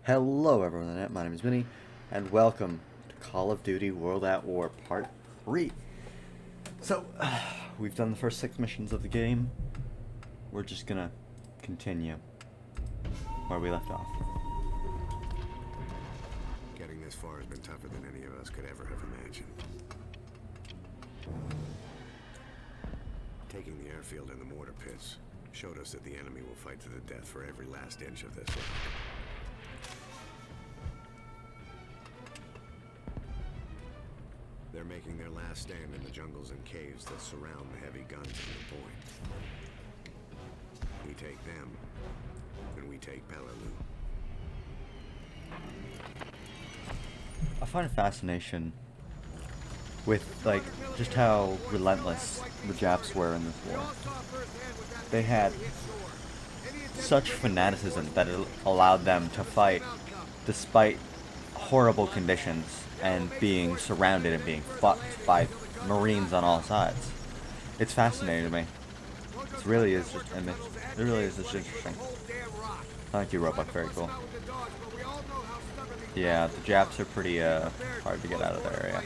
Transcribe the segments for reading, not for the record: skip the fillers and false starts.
Hello everyone on the net, my name is Minnie, and welcome to Call of Duty World at War Part 3. So, we've done the first 6 missions of the game. We're just gonna continue where we left off. Getting this far has been tougher than any of us could ever have imagined. Taking the airfield and the mortar pits showed us that the enemy will fight to the death for every last inch of this land. They're making their last stand in the jungles and caves that surround the heavy guns in the point. We take them, and we take Peleliu. I find a fascination with, like, just how relentless the Japs were in this war. They had such fanaticism that it allowed them to fight despite horrible conditions and being surrounded and being fucked by Marines on all sides. It's fascinating to me. It really is just, and it really is just interesting. Thank you, Roebuck. Very cool. Yeah, the Japs are pretty hard to get out of their area.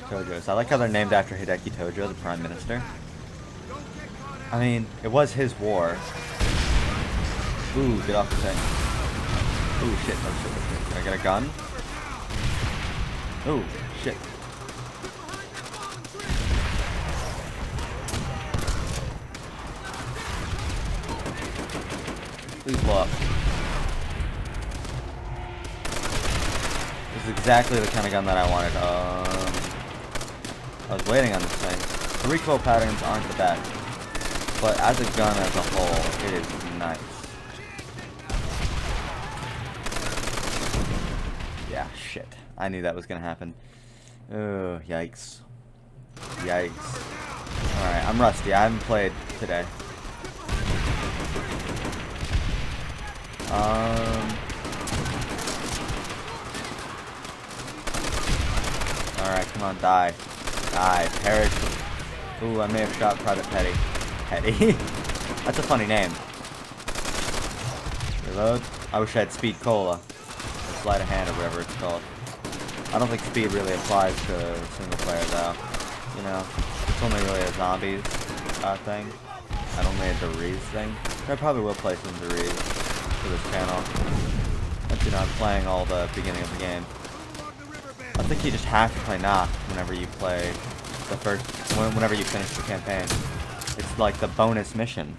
Tojo's. I like how they're named after Hideki Tojo, the Prime Minister. I mean, it was his war. Ooh, get off the thing. Ooh, shit, oh shit, oh shit. Can I get a gun? Ooh, shit. Please blow up. This is exactly the kind of gun that I wanted. I was waiting on this thing. The recoil patterns aren't the best, but as a gun as a whole, it is nice. Yeah, shit. I knew that was gonna happen. Oh, yikes. Yikes. Alright, I'm rusty. I haven't played today. Alright, come on, die. Die. Perish. Ooh, I may have shot Private Petty. Petty? That's a funny name. Reload. I wish I had Speed Cola. Or Sleight of Hand or whatever it's called. I don't think speed really applies to single player though. You know, it's only really a zombies thing, and only a Deriz thing. I probably will play some Deriz for this channel. Once I'm playing all the beginning of the game. I think you just have to play Knock whenever you play the whenever you finish the campaign. It's like the bonus mission.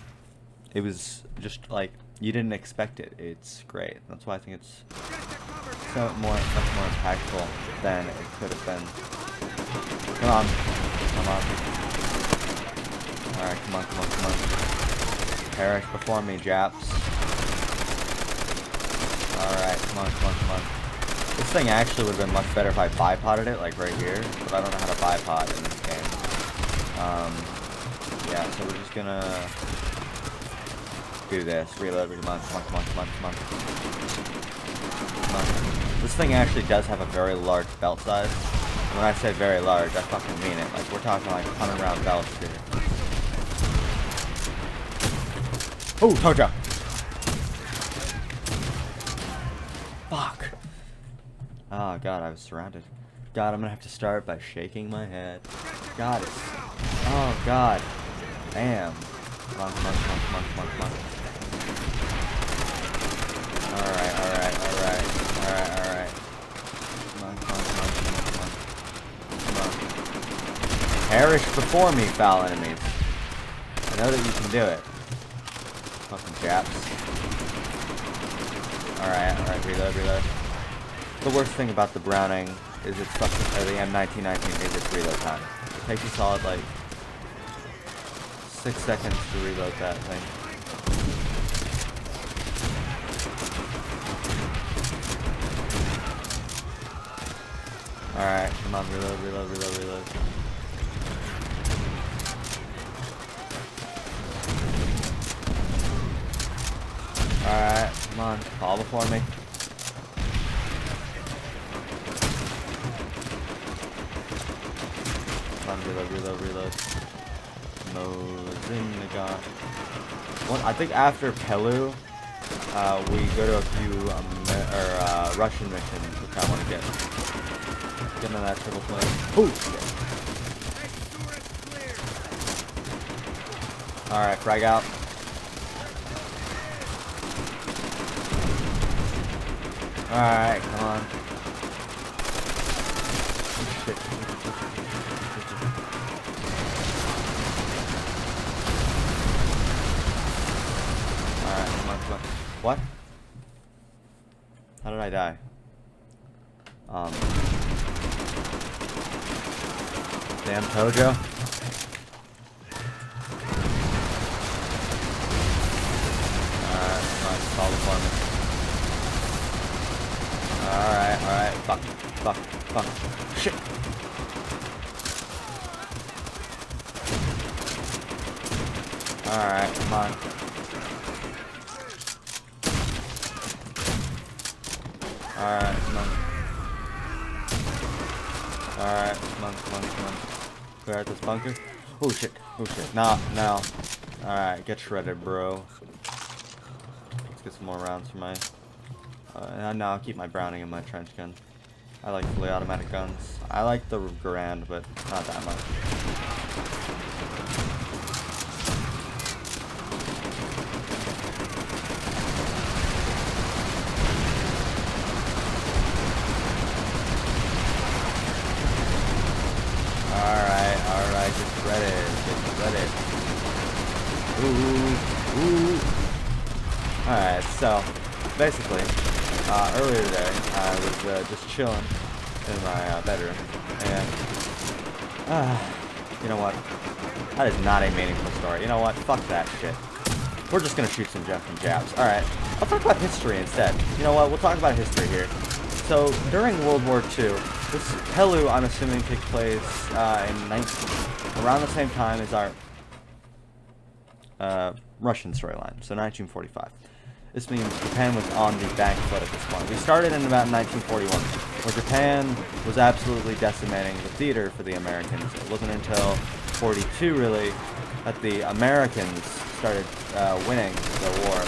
It was just like, you didn't expect it. It's great. That's why I think it's much more impactful than it could have been. Come on. Come on. Alright, come on, come on, come on. Perish before me, Japs. Alright, come on, come on, come on. This thing actually would have been much better if I bipoded it, like right here, but I don't know how to bipod in this game. Yeah, so we're just gonna do this. Reload, come on, come on, come on, come on, come on. Come on. This thing actually does have a very large belt size. And when I say very large, I fucking mean it. Like, we're talking like 100 round belts here. Oh, Tojo! Fuck! Oh god, I was surrounded. God, I'm gonna have to start by shaking my head. God, it's... Oh god. Damn. Come on, come on, come on, come on, come on, come on. Alright, alright, alright. Alright, alright. Come on, come on, come on, come on, come on. Come on. Perish before me, foul enemies. I know that you can do it. Fucking Japs. Alright, alright, reload, reload. The worst thing about the Browning is it's fucking, or the M1919 is its reload time. It takes a solid, like, 6 seconds to reload that thing. Alright, come on, reload, reload, reload, reload. Alright, come on, fall before me. Come on, reload, reload, reload. Mozinga. Well, I think after Peleliu, we go to a few Russian missions, which I want to get into that triple play. Oh shit! All right, frag out. All right, come on. Shit. Alright, come on, come on. What? How did I die? Damn Tojo. Alright, nice, solid deployment. Alright, fuck. Shit! Alright, come on. Alright, come on. Alright, come on. Clear out this bunker. Oh shit. Nah, now. Alright, get shredded, bro. Let's get some more rounds for my... and now I'll keep my Browning and my trench gun. I like fully automatic guns. I like the Garand, but not that much. Alright, get ready. Ooh. Alright, so, basically, earlier today, I was just chilling in my bedroom, and, you know what, that is not a meaningful story. You know what, fuck that shit. We're just gonna shoot some jumping jabs. Alright, I'll talk about history instead. You know what, we'll talk about history here. So, during World War II, this Pellew, I'm assuming, took place around the same time as our Russian storyline, so 1945. This means Japan was on the back foot at this point. We started in about 1941, where Japan was absolutely decimating the theater for the Americans. It wasn't until 42, really, that the Americans started winning the war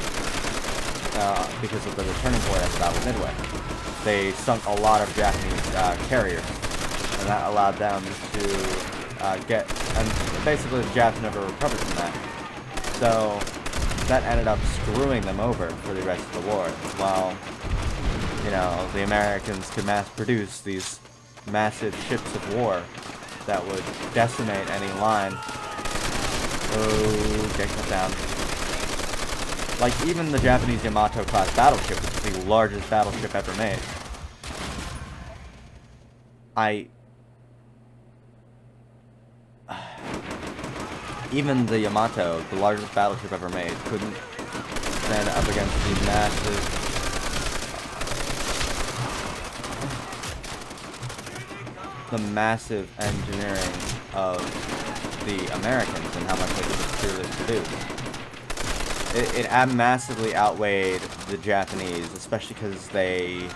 because of the turning point at the Battle of Midway. They sunk a lot of Japanese carriers, and that allowed them to and basically the Japs never recovered from that. So that ended up screwing them over for the rest of the war, while, you know, the Americans could mass produce these massive ships of war that would decimate any line. Oh, get cut down. Like, even the Japanese Yamato-class battleship, which is the largest battleship ever made, even the Yamato, the largest battleship ever made, couldn't stand up against the massive engineering of the Americans and how much they could produce. It massively outweighed the Japanese, especially because they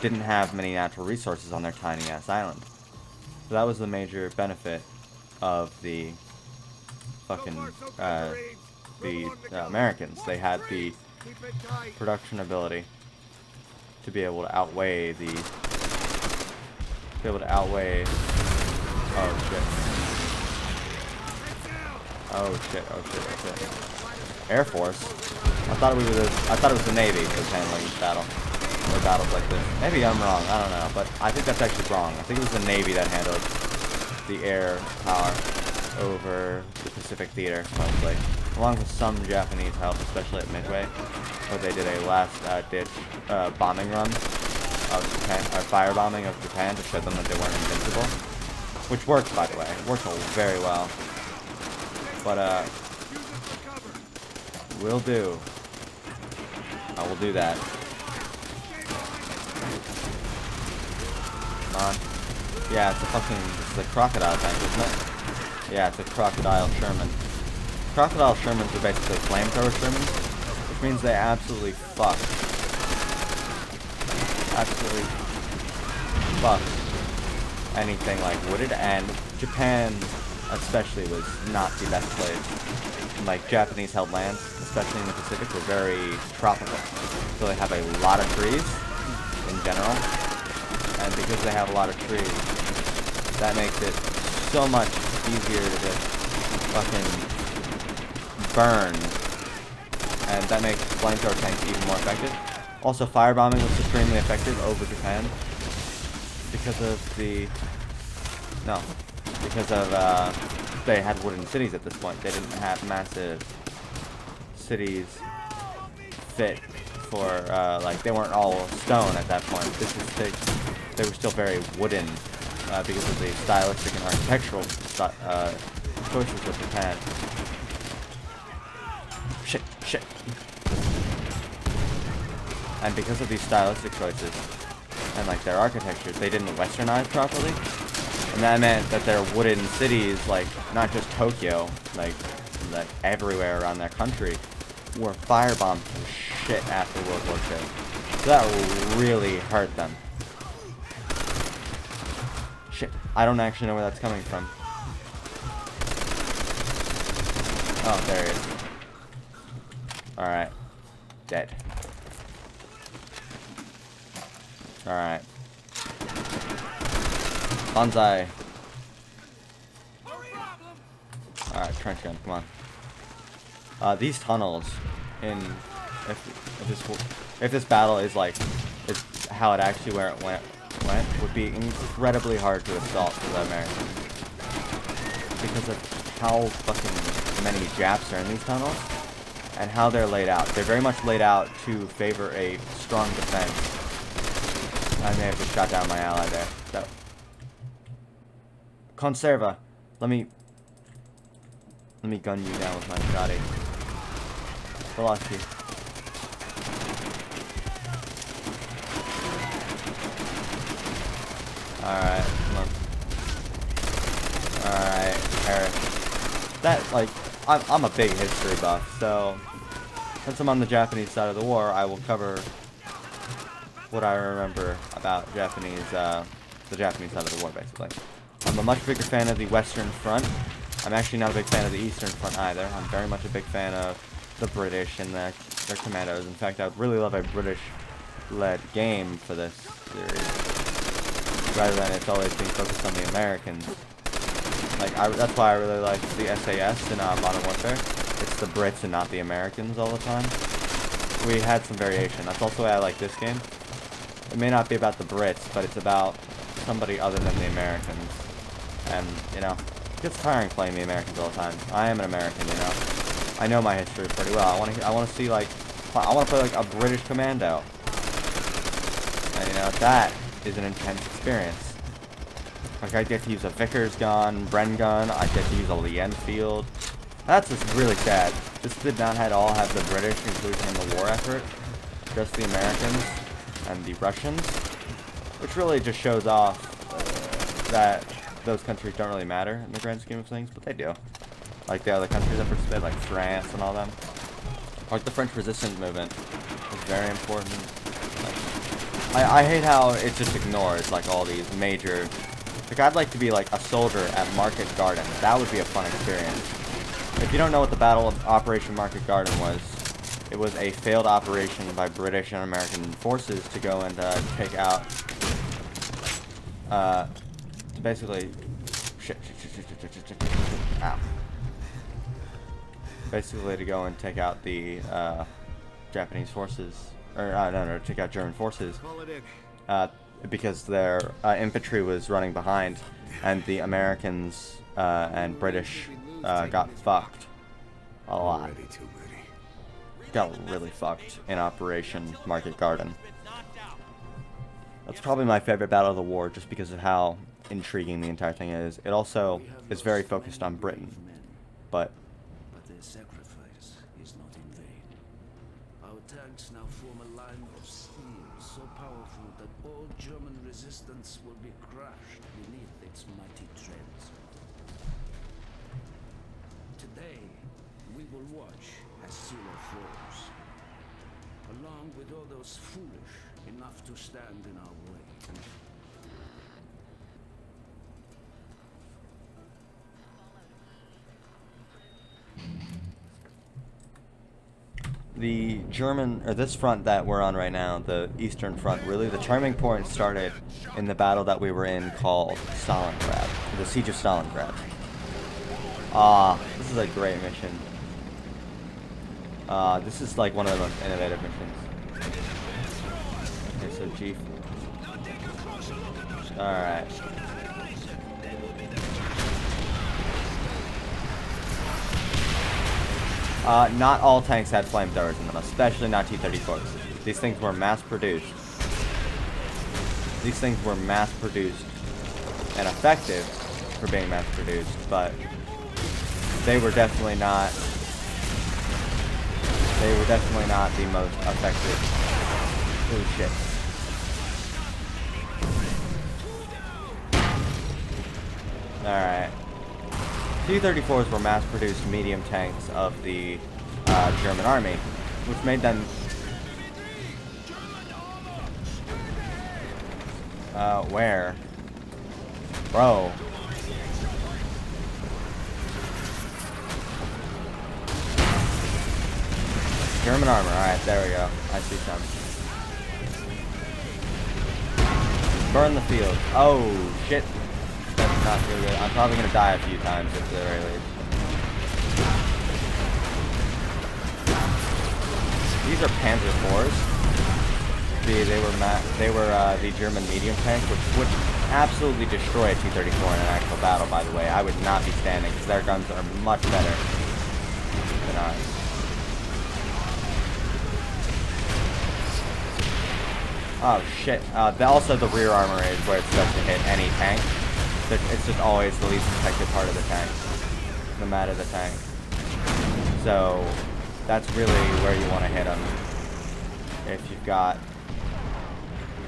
didn't have many natural resources on their tiny-ass island. So that was the major benefit of the fucking, the Americans. They had the production ability to be able to outweigh the... Oh shit. Air Force? I thought it was the Navy that was handling this battle. Or battles like this. Maybe I'm wrong, I don't know, but I think that's actually wrong. I think it was the Navy that handled the air power over the Pacific Theater, mostly. Along with some Japanese help, especially at Midway, where they did a last-ditch bombing run of Japan, or firebombing of Japan to show them that they weren't invincible. Which worked, by the way. It worked very well. But, will do. I will do that. Come on. Yeah, it's a crocodile tank, isn't it? Yeah, it's a crocodile Sherman. Crocodile Shermans are basically flamethrower Shermans, which means they absolutely fuck anything like wooded, and Japan especially was not the best place. Like, Japanese-held lands, especially in the Pacific, were very tropical. So they have a lot of trees, in general. And because they have a lot of trees, that makes it so much easier to just fucking burn. And that makes flamethrower tanks even more effective. Also, firebombing was supremely effective over Japan. Because of the... No. Because of, they had wooden cities at this point. They didn't have massive cities fit for, like, they weren't all stone at that point. They were still very wooden, because of the stylistic and architectural choices of Japan. Shit. And because of these stylistic choices, and, like, their architecture, they didn't westernize properly. And that meant that their wooden cities, like, not just Tokyo, like everywhere around their country, were firebombed to shit after World War II. So that really hurt them. Shit, I don't actually know where that's coming from. Oh, there he is. Alright. Dead. Alright. Banzai. Alright, trench gun, come on. These tunnels, if this battle is like, is how it actually went, would be incredibly hard to assault for the Americans. Because of how fucking many Japs are in these tunnels, and how they're laid out. They're very much laid out to favor a strong defense. I may have just shot down my ally there. So, Conserva, let me gun you down with my shotty. Velocity. Alright, come on. Alright, Paris. That, like, I'm a big history buff, so since I'm on the Japanese side of the war, I will cover what I remember about the Japanese side of the war, basically. I'm a much bigger fan of the Western Front. I'm actually not a big fan of the Eastern Front either. I'm very much a big fan of the British and their commandos. In fact, I would really love a British-led game for this series, rather than it's always being focused on the Americans. Like, that's why I really like the SAS in Modern Warfare. It's the Brits and not the Americans all the time. We had some variation. That's also why I like this game. It may not be about the Brits, but it's about somebody other than the Americans. And, you know, it gets tiring playing the Americans all the time. I am an American, you know. I know my history pretty well. I want to see, like, I want to play like a British commando. And, you know, that is an intense experience. Like, I get to use a Vickers gun, Bren gun, I get to use a Lee Enfield. That's just really sad. This did not all have the British inclusion in the war effort. Just the Americans and the Russians. Which really just shows off that those countries don't really matter in the grand scheme of things, but they do. Like the other countries that participated, like France and all them. Like the French resistance movement was very important. Like, I hate how it just ignores like all these major. Like, I'd like to be like a soldier at Market Garden. That would be a fun experience. If you don't know what the Battle of Operation Market Garden was, it was a failed operation by British and American forces to go and take out. To basically, ow. Basically to go and take out the Japanese forces, or no, take out German forces. Because their infantry was running behind, and the Americans and British got fucked a lot. Got really fucked in Operation Market Garden. That's probably my favorite battle of the war, just because of how intriguing the entire thing is. It also is very focused on Britain, but their sacrifice is not in vain. Our tanks now form a line of steel so powerful that all German resistance will be crushed beneath its mighty treads. Today, we will watch as Silla falls, along with all those foolish enough to stand in our way. the German, or this front that we're on right now, the Eastern Front, really the turning point started in the battle that we were in called Stalingrad, the Siege of Stalingrad. This is a great mission. This is like one of the most innovative missions. Okay, so G. Alright. Not all tanks had flamethrowers in them, especially not T-34s. These things were mass-produced. These things were mass-produced and effective for being mass-produced, but they were definitely not. They were definitely not the most effective. Oh shit. Alright. T-34s were mass-produced medium tanks of the German army, which made them where? Bro. German armor, alright, there we go. I see some. Burn the field. Oh, shit. That's not too good. I'm probably gonna die a few times at the very least. These are Panzer IVs. They were the German medium tank, which would absolutely destroy a T-34 in an actual battle, by the way. I would not be standing, because their guns are much better than ours. Oh shit. Also the rear armor is where it starts to hit any tank. It's just always the least protected part of the tank, no matter the tank. So that's really where you want to hit them, if you've got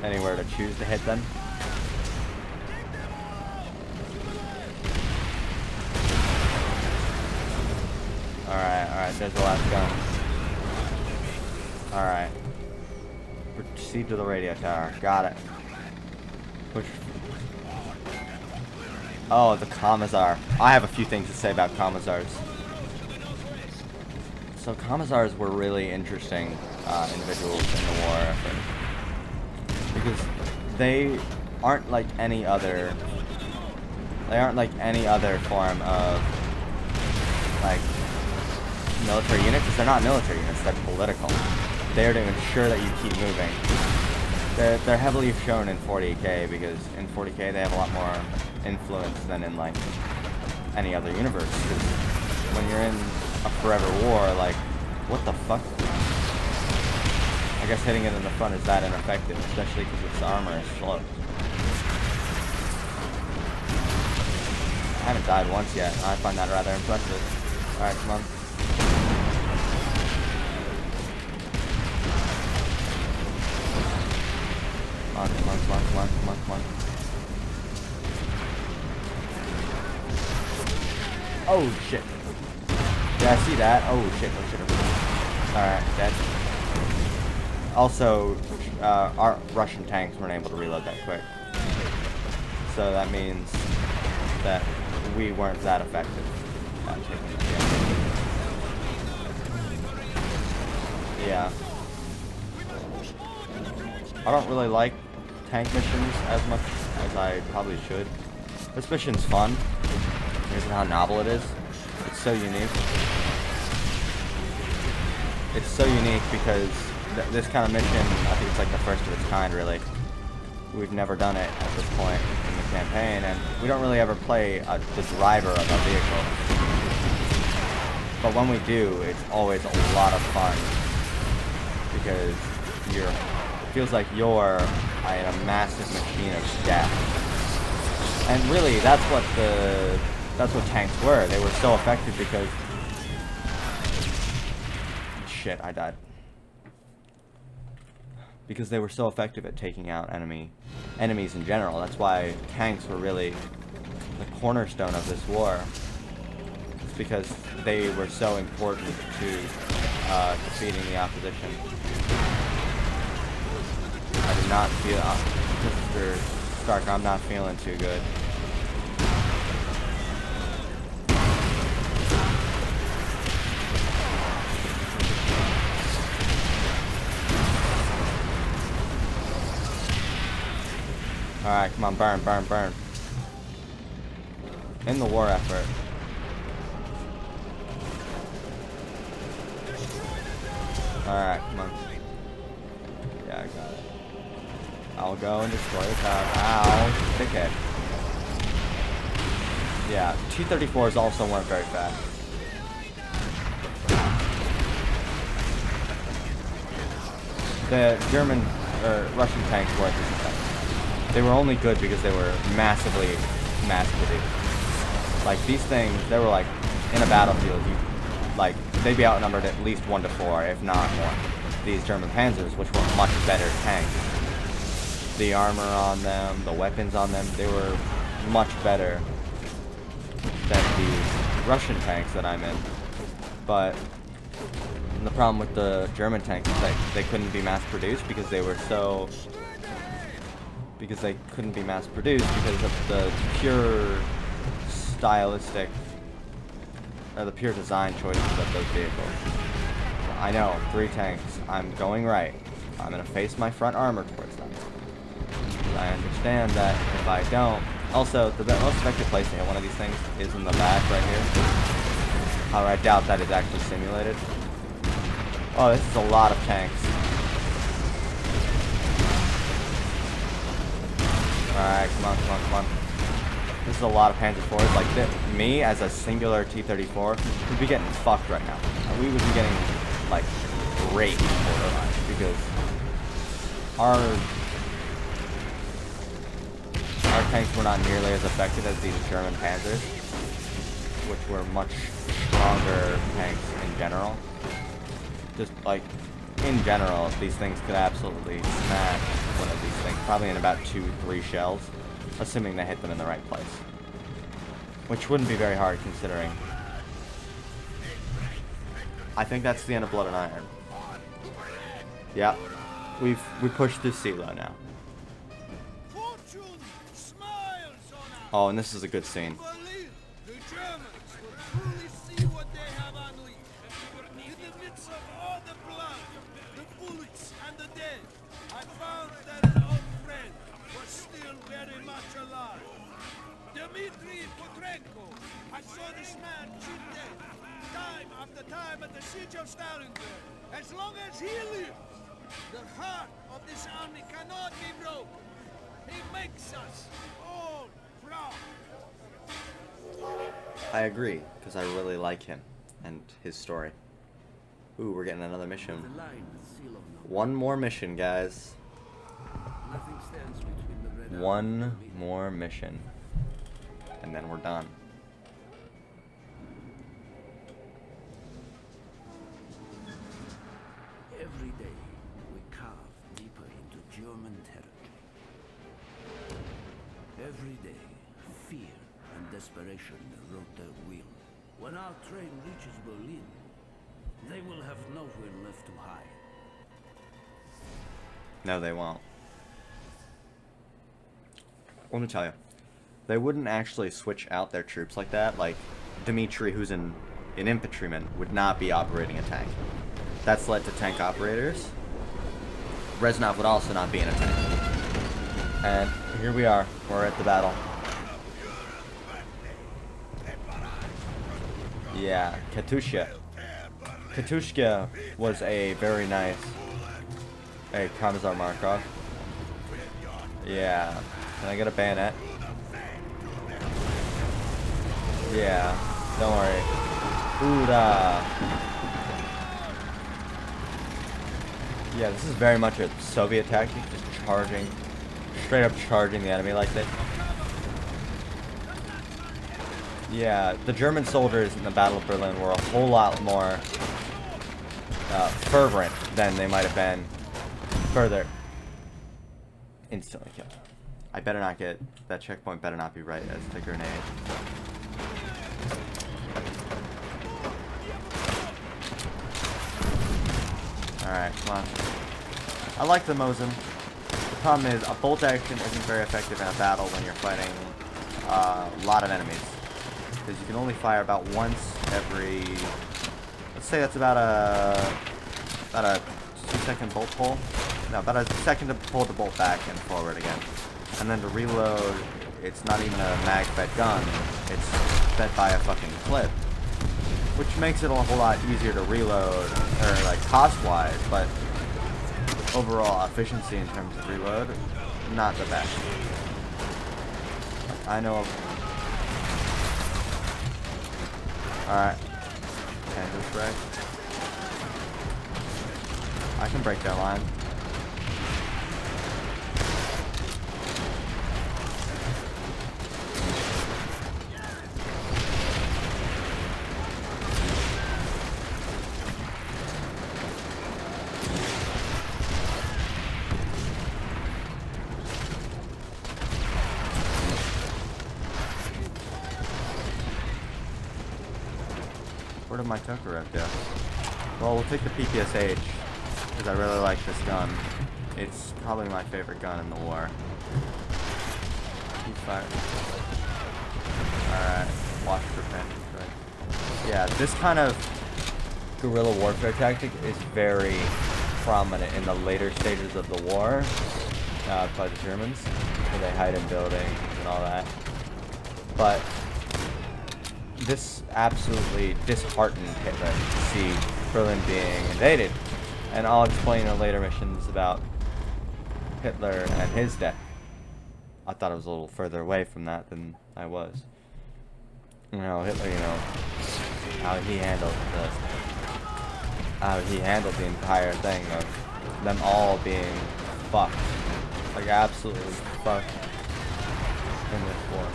anywhere to choose to hit them. Alright, there's the last gun. Alright. Proceed to the radio tower. Got it. Push. Oh, the Commissar. I have a few things to say about Commissars. So Commissars were really interesting individuals in the war effort, because they aren't like any other. They aren't like any other form of like military units. Because they're not military units. They're political. They're to ensure that you keep moving. They're heavily shown in 40K, because in 40K they have a lot more influence than in like any other universe. Because when you're in a forever war, like, what the fuck? I guess hitting it in the front is that ineffective, especially because its armor is slow. I haven't died once yet. I find that rather impressive. Alright, come on. Come on. Oh shit. Yeah, I see that. Oh shit. Alright, dead. Also, our Russian tanks weren't able to reload that quick. So that means that we weren't that effective at taking it. Yeah. I don't really like tank missions as much as I probably should. This mission's fun because of how novel it is. It's so unique. It's so unique because this kind of mission, I think it's like the first of its kind, really. We've never done it at this point in the campaign, and we don't really ever play the driver of a vehicle. But when we do, it's always a lot of fun because it feels like you're in a massive machine of death. And really, that's what tanks were. They were so effective because... Shit, I died. Because they were so effective at taking out enemies in general. That's why tanks were really the cornerstone of this war. It's because they were so important to defeating the opposition. I did not feel... Mr. Stark, I'm not feeling too good. Alright, come on, burn, burn, burn. In the war effort. Alright, come on. Yeah, I got it. I'll go and destroy the tower. Ow. Dickhead. Yeah, T-34s also weren't very fast. The German or Russian tanks weren't this effective. They were only good because they were massively mass-produced. Like, these things, they were like, in a battlefield, they'd be outnumbered at least 1 to 4, if not more. These German Panzers, which were much better tanks. The armor on them, the weapons on them, they were much better than these Russian tanks that I'm in. But the problem with the German tanks is that they couldn't be mass-produced because they were so... Because they couldn't be mass-produced because of the pure stylistic... or the pure design choices of those vehicles. I know, 3 tanks. I'm going right. I'm gonna face my front armor towards them. I understand that if I don't... Also, the most effective place to hit one of these things is in the back right here. However, I doubt that is actually simulated. Oh, this is a lot of tanks. Alright, come on, come on, come on. This is a lot of Panzer IVs. Like, me as a singular T-34 would be getting fucked right now. We would be getting, like, raped borderline because our tanks were not nearly as effective as these German Panzers, which were much stronger tanks in general. Just, like, in general, these things could absolutely smash one of these things, probably in about 2-3 shells, assuming they hit them in the right place. Which wouldn't be very hard, considering. I think that's the end of Blood and Iron. Yeah, we pushed through Silo now. Oh, and this is a good scene. The Germans will truly see what they have unleashed. In the midst of all the blood, the bullets, and the dead, I found that an old friend was still very much alive. Dmitry Petrenko. I saw this man cheat dead, time after time at the siege of Stalingrad. As long as he lives, the heart of this army cannot be broken. He makes us all proud. I agree, because I really like him and his story. Ooh, we're getting another mission. The line with Silo now. One more mission, guys. Nothing stands between the Red Army One and me. more mission. And then we're done. Every day, we carve deeper into German territory. Every day, fear and desperation wrote their wheel. When our train reaches Berlin, they will have nowhere left to hide. No, they won't. Let me tell you. They wouldn't actually switch out their troops like that. Like, Dmitri, who's an infantryman, would not be operating a tank. That's led to tank operators. Reznov would also not be in a tank. And here we are. We're at the battle. Yeah, Katyusha. Katyushka was a very nice... Hey, Commissar Markov. Yeah. Can I get a bayonet? Yeah. Don't worry. Ooh-da. Yeah, this is very much a Soviet tactic, just charging, straight up charging the enemy like this. Yeah, the German soldiers in the Battle of Berlin were a whole lot more fervent than they might have been further. Instantly killed. I better not get, that checkpoint better not be right as the grenade. Alright, come on. I like the Mosin. The problem is, a bolt action isn't very effective in a battle when you're fighting a lot of enemies. Because you can only fire about once every... Let's say that's about a 2-second bolt pull. No, about a second to pull the bolt back and forward again. And then to reload, it's not even a mag-fed gun. It's fed by a fucking clip. Which makes it a whole lot easier to reload, or like cost-wise, but overall efficiency in terms of reload, not the best. I know of... Alright. Tango spray. I can break that line. Where did my Tokarev go? Well, we'll take the PPSH, because I really like this gun. It's probably my favorite gun in the war. Keep fire. Alright, watch for panic, right? Yeah, this kind of guerrilla warfare tactic is very prominent in the later stages of the war by the Germans, where they hide in buildings and all that. But this absolutely disheartened Hitler to see Berlin being invaded, and I'll explain in later missions about Hitler and his death. I thought I was a little further away from that than I was. You know, Hitler, you know, how he handled the entire thing of them all being fucked, like absolutely fucked in this war.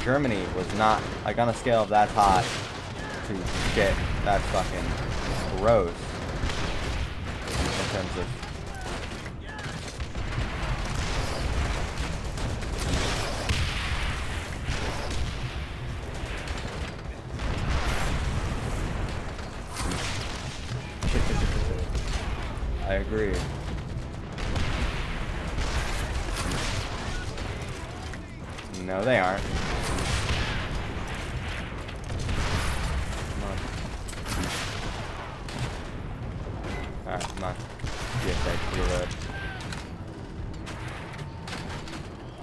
Germany was not, like, on a scale of that hot to shit, that's fucking gross in terms of I agree. No, they aren't. Alright, come on. PSA, reload.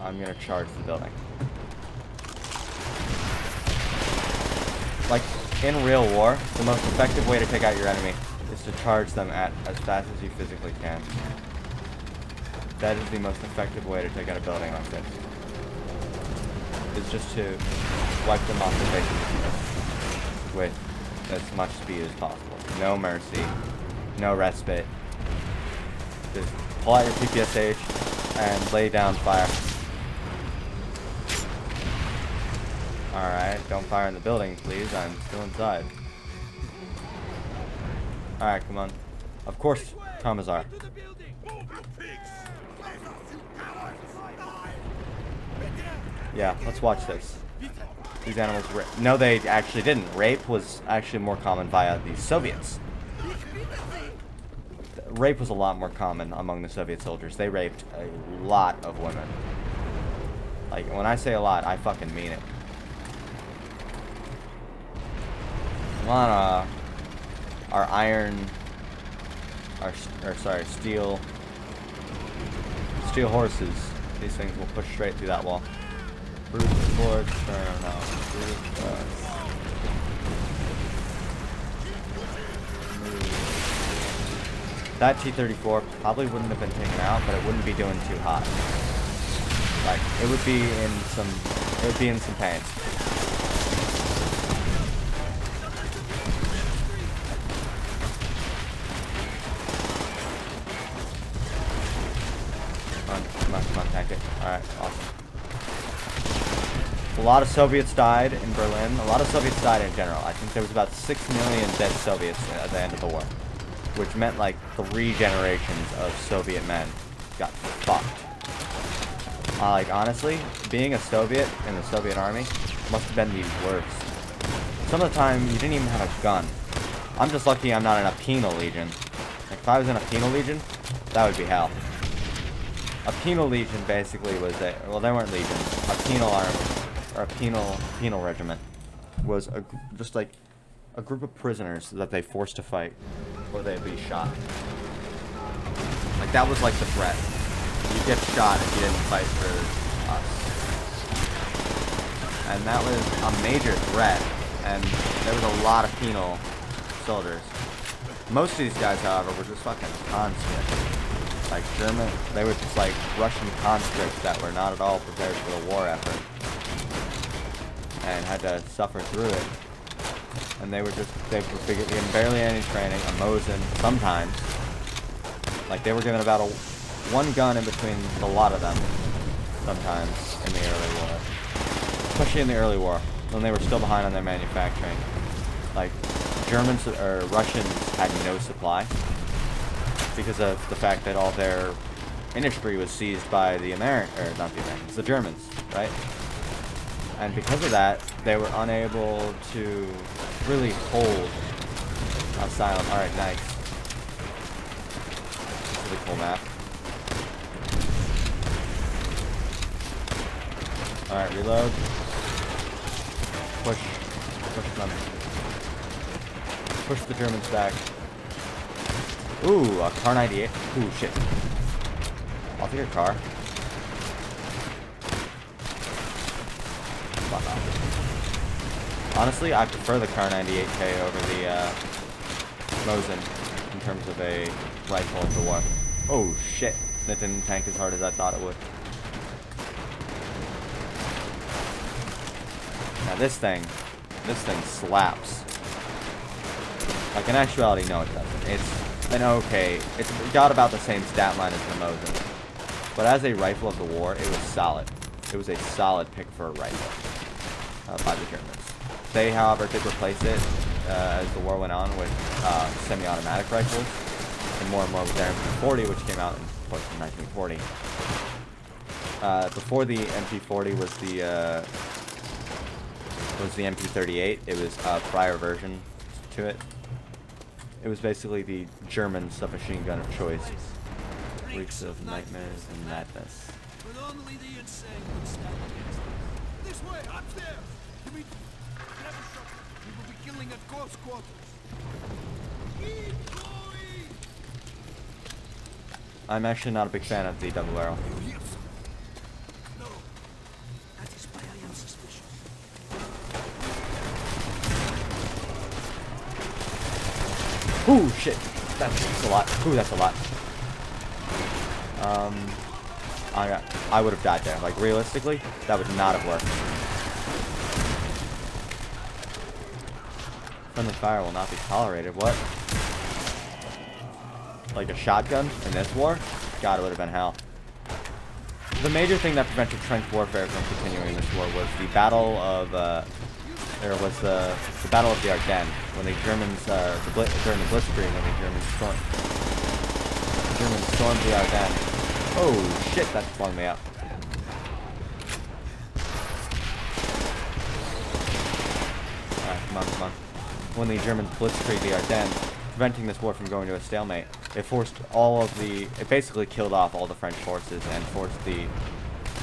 I'm gonna charge the building. Like, in real war, the most effective way to take out your enemy is to charge them at as fast as you physically can. That is the most effective way to take out a building like this. Is just to wipe them off the face of the earth with as much speed as possible. No mercy. No respite. Just pull out your PPSH and lay down fire. Alright, don't fire in the building, please. I'm still inside. Alright, come on. Of course, Commissar. Yeah, let's watch this. These animals no, they actually didn't. Rape was actually more common via the Soviets. Rape was a lot more common among the Soviet soldiers. They raped a lot of women. Like, when I say a lot, I fucking mean it. A lot of our iron, steel horses. These things will push straight through that wall. Brute force, turn out. That T-34 probably wouldn't have been taken out, but it wouldn't be doing too hot. Like, it would be in some pain. Come on, tank it. Alright, awesome. A lot of Soviets died in Berlin. A lot of Soviets died in general. I think there was about 6 million dead Soviets at the end of the war. Which meant like 3 generations of Soviet men got fucked. Like, honestly, being a Soviet in the Soviet army must have been the worst. Some of the time, you didn't even have a gun. I'm just lucky I'm not in a penal legion. Like, if I was in a penal legion, that would be hell. A penal legion basically was a, well, they weren't legions. A penal army, or a penal regiment, was just like a group of prisoners that they forced to fight, or they'd be shot. Like, that was like the threat. you'd get shot if you didn't fight for us. And that was a major threat, and there was a lot of penal soldiers. Most of these guys, however, were just fucking conscripts. Like German, they were just like Russian conscripts that were not at all prepared for the war effort. And had to suffer through it. And they were given barely any training, a Mosin, sometimes. Like, they were given about one gun in between a lot of them, sometimes, in the early war. Especially in the early war, when they were still behind on their manufacturing. Like, Germans, or Russians, had no supply, because of the fact that all their industry was seized by the the Germans, right? And because of that, they were unable to really hold Asylum. Alright, nice. This is a cool map. Alright, reload. Push them. Push the Germans back. Ooh, a Car 98. Ooh, shit. I'll take a car. Honestly, I prefer the Car 98K over the Mosin in terms of a rifle of the war. Oh shit, that didn't tank as hard as I thought it would. Now this thing slaps. Like in actuality, no it doesn't. It's it's got about the same stat line as the Mosin. But as a rifle of the war, it was solid. It was a solid pick for a rifle by the Germans. They, however, did replace it as the war went on with semi-automatic rifles, and more with their MP40, which came out in 1940. Before the MP40 was the MP38. It was a prior version to it. It was basically the German submachine gun of choice. Weeks of nightmares and madness. But only the insane would stand against us. This way, upstairs! You mean never shot. We will be killing at close quarters. Keep going! I'm actually not a big fan of the double barrel. You hear something? No. That is why I am suspicious. Ooh, shit. That's a lot. Ooh, that's a lot. I would have died there. Like, realistically, that would not have worked. Friendly fire will not be tolerated. What? Like a shotgun in this war? God, it would have been hell. The major thing that prevented trench warfare from continuing this war was the battle of, the Battle of the Ardennes, when the Germans, during the Blitzkrieg, when the Germans stormed the Ardennes. Oh shit, that's flung me up. Alright, come on. When the Germans blitzkrieg the Ardennes, preventing this war from going to a stalemate, it basically killed off all the French forces and forced the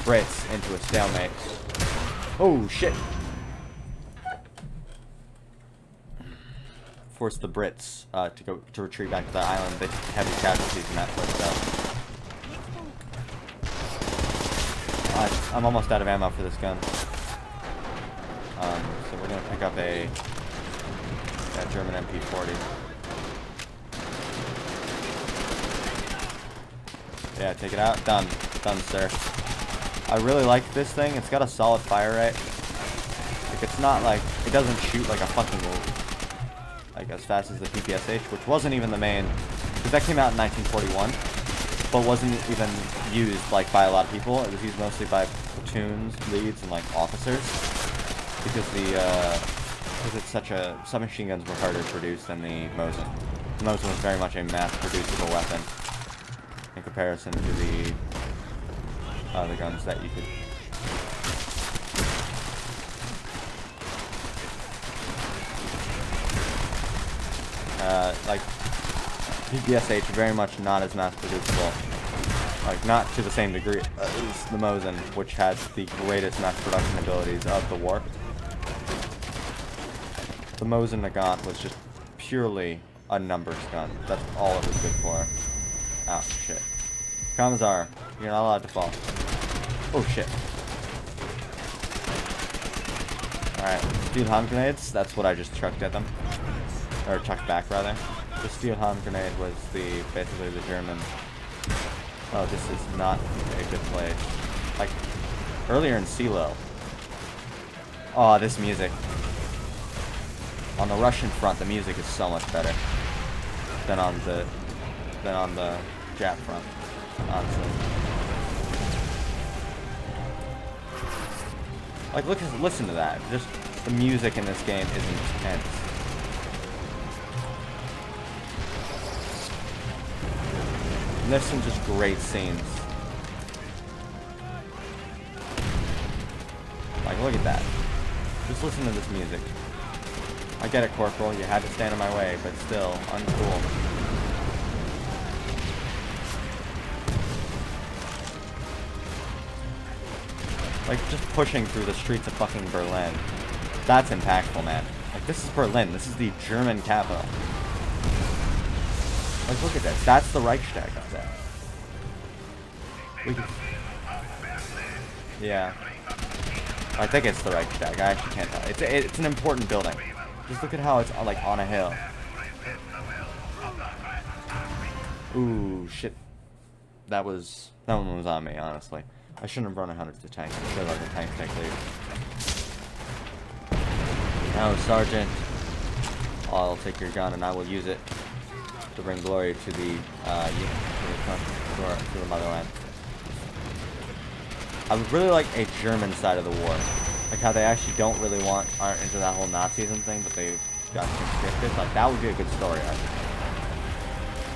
Brits into a stalemate. Oh shit! Forced the Brits to retreat back to the island. They took heavy casualties in that footstep. I'm almost out of ammo for this gun. So we're gonna pick up that German MP40. Yeah, take it out. Done, sir. I really like this thing. It's got a solid fire rate. Like, it's not like, it doesn't shoot like a fucking as fast as the PPSH, which wasn't even the main, because that came out in 1941. But wasn't even used like by a lot of people. It was used mostly by platoons, leads, and like officers, because submachine guns were harder to produce than the Mosin. The Mosin was very much a mass-producible weapon in comparison to the other guns that you could. Like PPSH, very much not as mass-producible. Like, not to the same degree as the Mosin, which had the greatest mass production abilities of the war. The Mosin Nagant was just purely a numbers gun. That's all it was good for. Oh, shit. Kamazar, You're not allowed to fall. Oh shit. Alright, steel hand grenades, that's what I just chucked at them. Or chucked back, rather. The steel hand grenade was basically the German. Oh, this is not a good place. Like, earlier in CeeLo. Oh, this music. On the Russian front, the music is so much better than on the Jap front, honestly. Like, listen to that. Just the music in this game is intense. And there's some just great scenes. Like, look at that. Just listen to this music. I get it, Corporal. You had to stand in my way, but still, uncool. Like, just pushing through the streets of fucking Berlin. That's impactful, man. Like, this is Berlin. This is the German capital. Like, look at this. That's the Reichstag up there. We can... Yeah. I think it's the Reichstag. I actually can't tell. It's an important building. Just look at how it's, like, on a hill. Ooh, shit. That one was on me, honestly. I shouldn't have run 100 to tank. I should have let the tank take lead. Now, Sergeant, I'll take your gun and I will use it to bring glory to the motherland. I would really like a German side of the war. Like how they actually aren't into that whole Nazism thing, but they got conscripted. Like, that would be a good story, I think.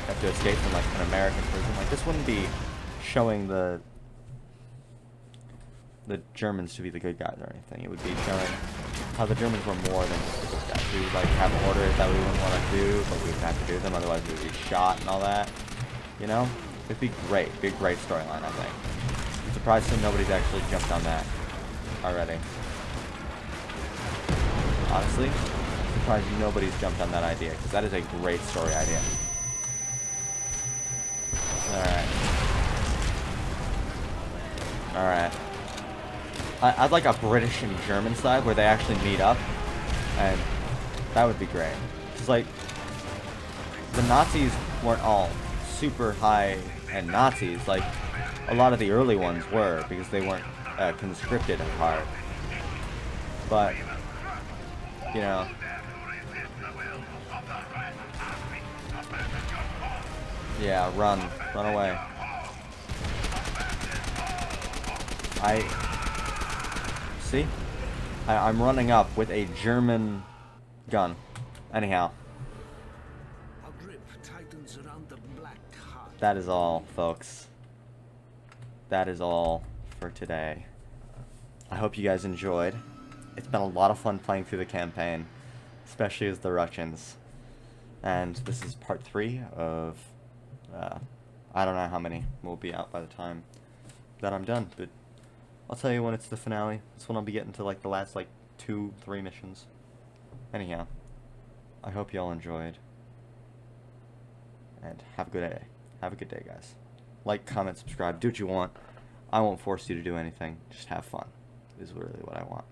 Have to escape from, like, an American prison. Like, this wouldn't be showing the Germans to be the good guys or anything. It would be showing how the Germans were more than just the good guys. We would, like, have orders that we wouldn't want to do, but we would have to do them, otherwise we would be shot and all that. You know? It'd be great. Be a great storyline, I think. I'm surprised that nobody's actually jumped on that already. Honestly, I'm surprised nobody's jumped on that idea, because that is a great story idea. Alright. Alright. I'd like a British and German side where they actually meet up, and that would be great. It's like, the Nazis weren't all super high-end Nazis. Like, a lot of the early ones were, because they weren't conscripted at heart. But, you know... Yeah, run away. See? I'm running up with a German gun. Anyhow. That is all, folks. That is all for today. I hope you guys enjoyed. It's been a lot of fun playing through the campaign, especially as the Russians. And this is part 3 of... I don't know how many will be out by the time that I'm done, but I'll tell you when it's the finale. This one I'll be getting to, like, the last, like, 2-3 missions. Anyhow, I hope y'all enjoyed, and have a good day. Have a good day, guys. Like, comment, subscribe, do what you want. I won't force you to do anything. Just have fun, is really what I want.